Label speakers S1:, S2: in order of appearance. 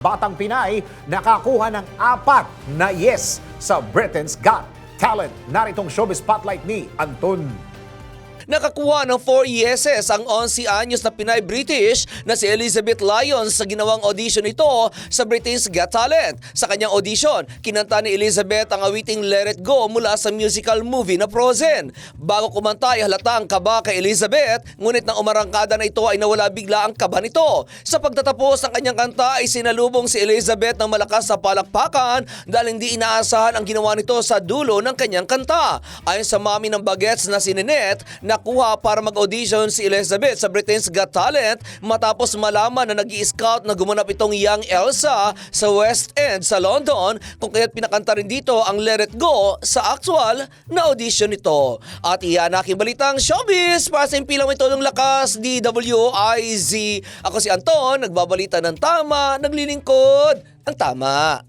S1: Batang Pinay nakakuha ng 4 na yes sa Britain's Got Talent. Naritong showbiz spotlight ni Anton.
S2: Nakakuha ng 4 yeses ang 11 anyos na Pinay-British na si Elizabeth Lyons sa ginawang audition nito sa Britain's Got Talent. Sa kanyang audition, kinanta ni Elizabeth ang awiting Let It Go mula sa musical movie na Frozen. Bago kumanta ay halata ang kaba kay Elizabeth, ngunit nang umarangkada na ito ay nawala bigla ang kaba nito. Sa pagtatapos ng kanyang kanta ay sinalubong si Elizabeth ng malakas na palakpakan dahil hindi inaasahan ang ginawa nito sa dulo ng kanyang kanta. Ayon sa mami ng bagets na si Ninette, nakuha para mag-audition si Elizabeth sa Britain's Got Talent matapos malaman na nag-i-scout na gumanap itong young Elsa sa West End sa London, kung kaya't pinakanta rin dito ang Let It Go sa actual na audition nito. At iyan aking balitang showbiz para sa impilang ito ng lakas, DWIZ. Ako si Anton, nagbabalita ng tama, naglilingkod ang tama.